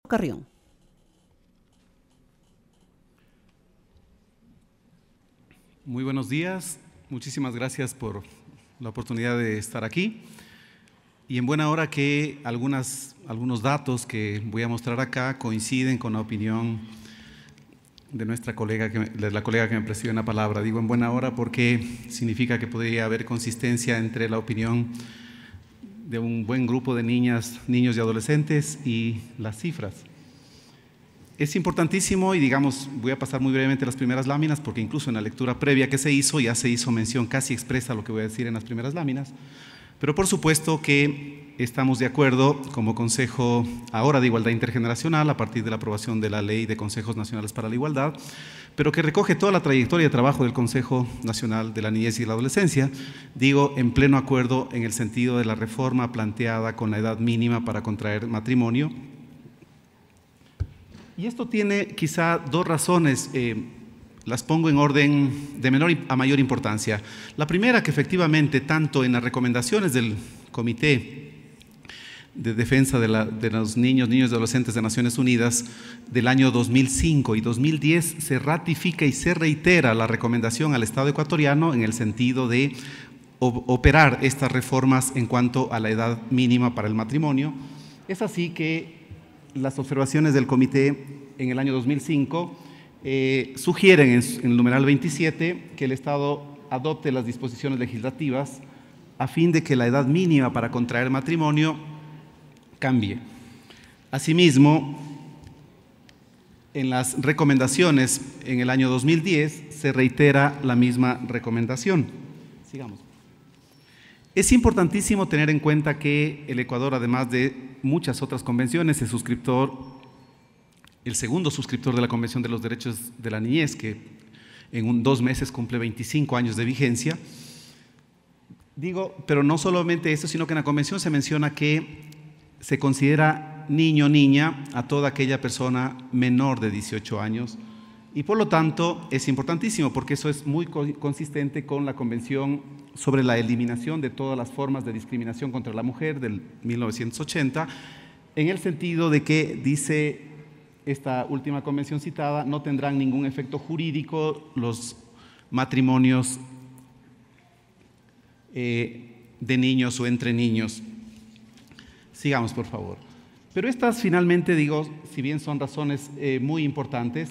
Carrión. Muy buenos días, muchísimas gracias por la oportunidad de estar aquí. Y en buena hora que algunos datos que voy a mostrar acá coinciden con la opinión de nuestra colega, de la colega que me presidió en la palabra. Digo en buena hora porque significa que podría haber consistencia entre la opinión de un buen grupo de niñas, niños y adolescentes y las cifras. Es importantísimo y digamos, voy a pasar muy brevemente las primeras láminas porque incluso en la lectura previa que se hizo ya se hizo mención casi expresa a lo que voy a decir en las primeras láminas, pero por supuesto que estamos de acuerdo como Consejo ahora de Igualdad Intergeneracional a partir de la aprobación de la Ley de Consejos Nacionales para la Igualdad, pero que recoge toda la trayectoria de trabajo del Consejo Nacional de la Niñez y la Adolescencia, digo en pleno acuerdo en el sentido de la reforma planteada con la edad mínima para contraer matrimonio. Y esto tiene quizá dos razones, las pongo en orden de menor a mayor importancia. La primera, que efectivamente tanto en las recomendaciones del Comité de Defensa de los Niños y Adolescentes de Naciones Unidas del año 2005 y 2010 se ratifica y se reitera la recomendación al Estado ecuatoriano en el sentido de operar estas reformas en cuanto a la edad mínima para el matrimonio. Es así que las observaciones del comité en el año 2005 sugieren en el numeral 27 que el Estado adopte las disposiciones legislativas a fin de que la edad mínima para contraer matrimonio cambie. Asimismo, en las recomendaciones en el año 2010 se reitera la misma recomendación. Sigamos. Es importantísimo tener en cuenta que el Ecuador, además de muchas otras convenciones, es el segundo suscriptor de la Convención de los Derechos de la Niñez, que en 2 meses cumple 25 años de vigencia. Digo, pero no solamente eso, sino que en la Convención se menciona que se considera niño o niña a toda aquella persona menor de 18 años y por lo tanto es importantísimo porque eso es muy consistente con la Convención sobre la eliminación de todas las formas de discriminación contra la mujer del 1980, en el sentido de que dice esta última convención citada, no tendrán ningún efecto jurídico los matrimonios de niños o entre niños. Sigamos, por favor. Pero estas finalmente, digo, si bien son razones muy importantes,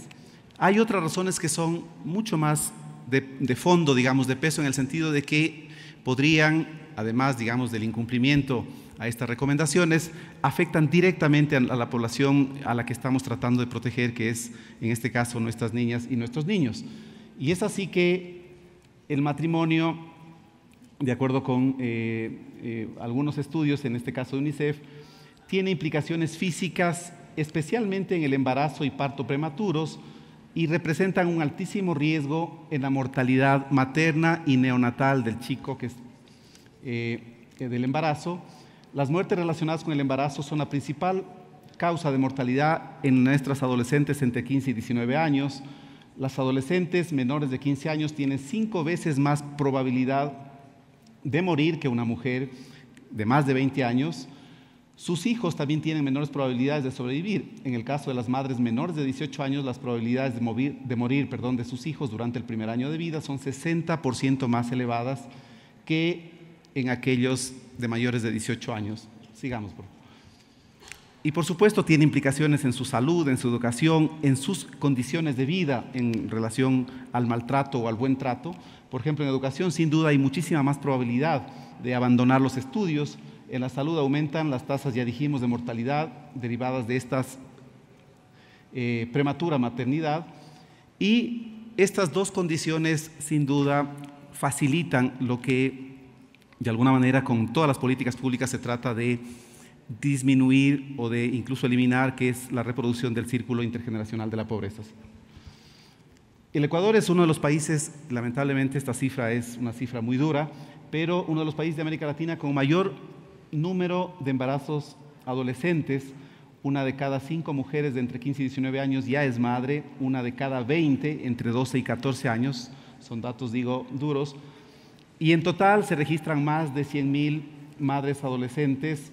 hay otras razones que son mucho más de fondo, digamos, de peso, en el sentido de que podrían, además, digamos, del incumplimiento a estas recomendaciones, afectan directamente a la población a la que estamos tratando de proteger, que es, en este caso, nuestras niñas y nuestros niños. Y es así que el matrimonio, de acuerdo con algunos estudios, en este caso de UNICEF, tiene implicaciones físicas, especialmente en el embarazo y parto prematuros, y representan un altísimo riesgo en la mortalidad materna y neonatal del chico que es del embarazo. Las muertes relacionadas con el embarazo son la principal causa de mortalidad en nuestras adolescentes entre 15 y 19 años. Las adolescentes menores de 15 años tienen 5 veces más probabilidad de morir que una mujer de más de 20 años. Sus hijos también tienen menores probabilidades de sobrevivir. En el caso de las madres menores de 18 años, las probabilidades de morir de sus hijos durante el primer año de vida son 60% más elevadas que en aquellos de mayores de 18 años. Sigamos, por favor. Y por supuesto tiene implicaciones en su salud, en su educación, en sus condiciones de vida en relación al maltrato o al buen trato. Por ejemplo, en educación sin duda hay muchísima más probabilidad de abandonar los estudios. En la salud aumentan las tasas, ya dijimos, de mortalidad derivadas de estas prematura maternidad, y estas dos condiciones sin duda facilitan lo que de alguna manera con todas las políticas públicas se trata de disminuir o de incluso eliminar, que es la reproducción del círculo intergeneracional de la pobreza. El Ecuador es uno de los países, lamentablemente esta cifra es una cifra muy dura, pero uno de los países de América Latina con mayor número de embarazos adolescentes. Una de cada 5 mujeres de entre 15 y 19 años ya es madre, una de cada 20 entre 12 y 14 años, son datos, digo, duros, y en total se registran más de 100,000 madres adolescentes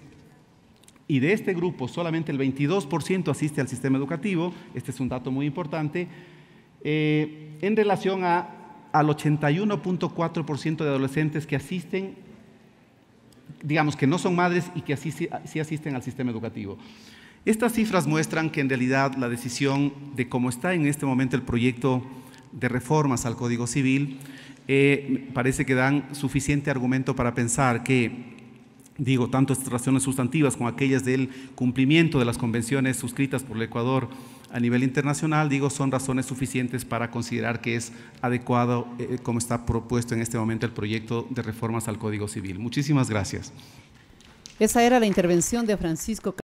y de este grupo solamente el 22% asiste al sistema educativo, este es un dato muy importante, en relación al 81.4% de adolescentes que asisten, digamos que no son madres y que sí asisten al sistema educativo. Estas cifras muestran que en realidad la decisión de cómo está en este momento el proyecto de reformas al Código Civil parece que dan suficiente argumento para pensar que, tanto estas razones sustantivas como aquellas del cumplimiento de las convenciones suscritas por el Ecuador a nivel internacional, son razones suficientes para considerar que es adecuado como está propuesto en este momento el proyecto de reformas al Código Civil. Muchísimas gracias. Esa era la intervención de Francisco